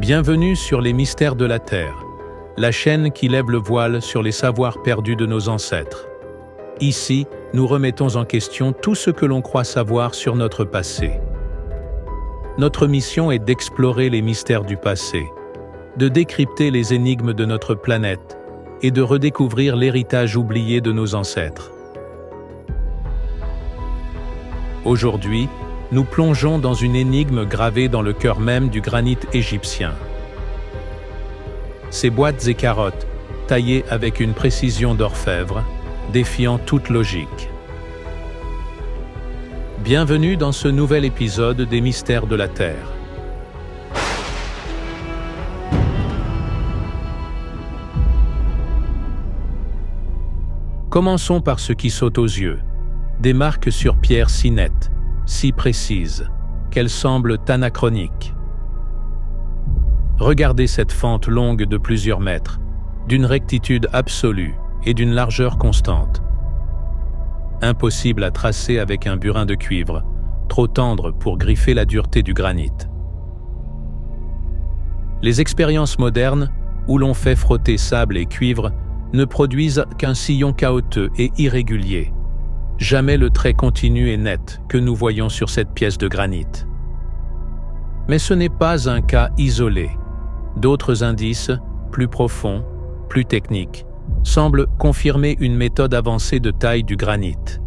Bienvenue sur les mystères de la Terre, la chaîne qui lève le voile sur les savoirs perdus de nos ancêtres. Ici, nous remettons en question tout ce que l'on croit savoir sur notre passé. Notre mission est d'explorer les mystères du passé, de décrypter les énigmes de notre planète et de redécouvrir l'héritage oublié de nos ancêtres. Aujourd'hui, nous plongeons dans une énigme gravée dans le cœur même du granit égyptien. Ces boîtes et carottes, taillées avec une précision d'orfèvre, défiant toute logique. Bienvenue dans ce nouvel épisode des Mystères de la Terre. Commençons par ce qui saute aux yeux. Des marques sur pierre si nettes, si précises, qu'elles semblent anachroniques. Regardez cette fente longue de plusieurs mètres, d'une rectitude absolue et d'une largeur constante. Impossible à tracer avec un burin de cuivre, trop tendre pour griffer la dureté du granit. Les expériences modernes, où l'on fait frotter sable et cuivre, ne produisent qu'un sillon chaotique et irrégulier. Jamais le trait continu et net que nous voyons sur cette pièce de granit. Mais ce n'est pas un cas isolé. D'autres indices, plus profonds, plus techniques, semblent confirmer une méthode avancée de taille du granit.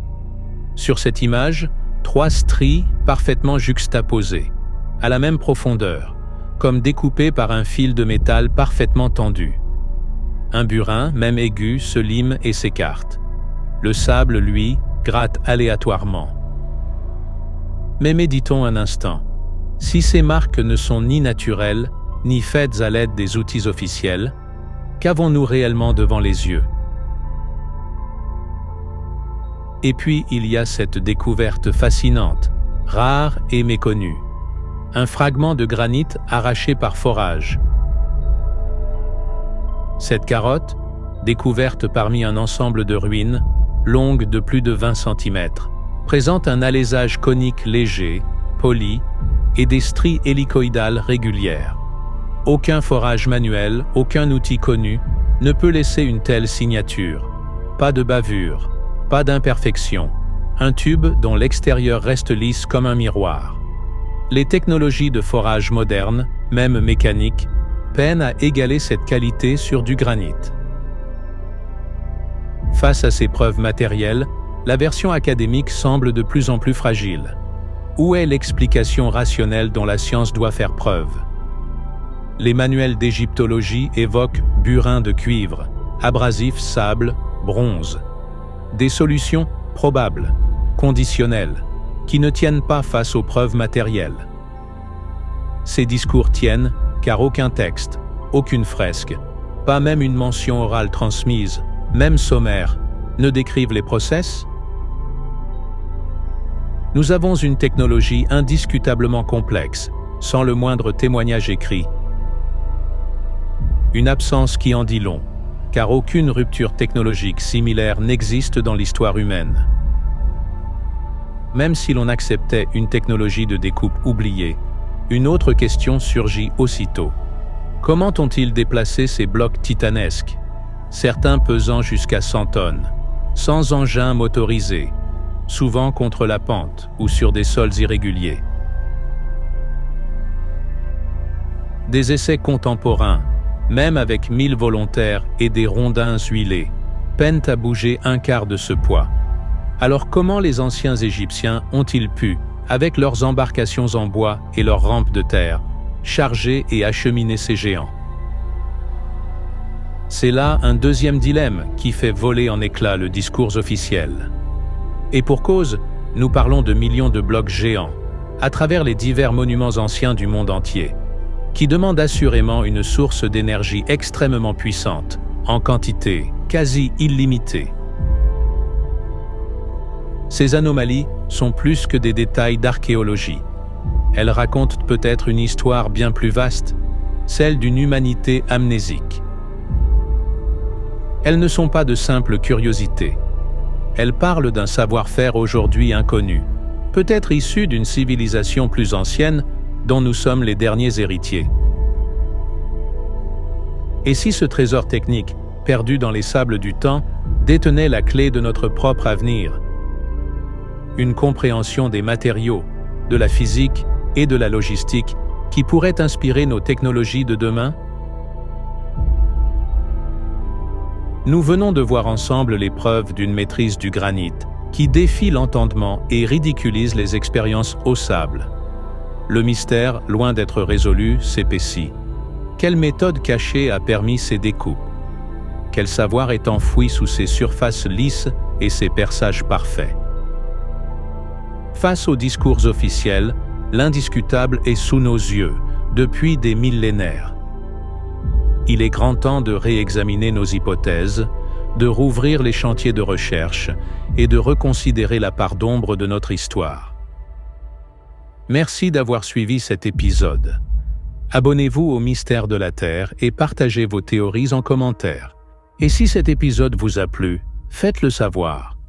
Sur cette image, 3 stries parfaitement juxtaposées, à la même profondeur, comme découpées par un fil de métal parfaitement tendu. Un burin, même aigu, se lime et s'écarte. Le sable, lui, gratte aléatoirement. Mais méditons un instant. Si ces marques ne sont ni naturelles, ni faites à l'aide des outils officiels, qu'avons-nous réellement devant les yeux? Et puis il y a cette découverte fascinante, rare et méconnue. Un fragment de granit arraché par forage. Cette carotte, découverte parmi un ensemble de ruines, longue de plus de 20 cm, présente un alésage conique léger, poli, et des stries hélicoïdales régulières. Aucun forage manuel, aucun outil connu ne peut laisser une telle signature. Pas de bavure, pas d'imperfection, un tube dont l'extérieur reste lisse comme un miroir. Les technologies de forage modernes, même mécaniques, peinent à égaler cette qualité sur du granit. Face à ces preuves matérielles, la version académique semble de plus en plus fragile. Où est l'explication rationnelle dont la science doit faire preuve? Les manuels d'égyptologie évoquent burin de cuivre, abrasif sable, bronze. Des solutions probables, conditionnelles, qui ne tiennent pas face aux preuves matérielles. Ces discours tiennent car aucun texte, aucune fresque, pas même une mention orale transmise, même sommaire, ne décrivent les process? Nous avons une technologie indiscutablement complexe, sans le moindre témoignage écrit. Une absence qui en dit long, car aucune rupture technologique similaire n'existe dans l'histoire humaine. Même si l'on acceptait une technologie de découpe oubliée, une autre question surgit aussitôt. Comment ont-ils déplacé ces blocs titanesques, certains pesant jusqu'à 100 tonnes, sans engin motorisé, souvent contre la pente ou sur des sols irréguliers? Des essais contemporains, même avec 1000 volontaires et des rondins huilés, peinent à bouger un quart de ce poids. Alors comment les anciens Égyptiens ont-ils pu, avec leurs embarcations en bois et leurs rampes de terre, charger et acheminer ces géants? C'est là un deuxième dilemme qui fait voler en éclats le discours officiel. Et pour cause, nous parlons de millions de blocs géants, à travers les divers monuments anciens du monde entier, qui demandent assurément une source d'énergie extrêmement puissante, en quantité quasi illimitée. Ces anomalies sont plus que des détails d'archéologie. Elles racontent peut-être une histoire bien plus vaste, celle d'une humanité amnésique. Elles ne sont pas de simples curiosités. Elles parlent d'un savoir-faire aujourd'hui inconnu, peut-être issu d'une civilisation plus ancienne dont nous sommes les derniers héritiers. Et si ce trésor technique, perdu dans les sables du temps, détenait la clé de notre propre avenir? Une compréhension des matériaux, de la physique et de la logistique qui pourrait inspirer nos technologies de demain? Nous venons de voir ensemble les preuves d'une maîtrise du granit qui défie l'entendement et ridiculise les expériences au sable. Le mystère, loin d'être résolu, s'épaissit. Quelle méthode cachée a permis ces découpes? Quel savoir est enfoui sous ces surfaces lisses et ces perçages parfaits? Face aux discours officiels, l'indiscutable est sous nos yeux, depuis des millénaires. Il est grand temps de réexaminer nos hypothèses, de rouvrir les chantiers de recherche et de reconsidérer la part d'ombre de notre histoire. Merci d'avoir suivi cet épisode. Abonnez-vous au Mystère de la Terre et partagez vos théories en commentaire. Et si cet épisode vous a plu, faites-le savoir.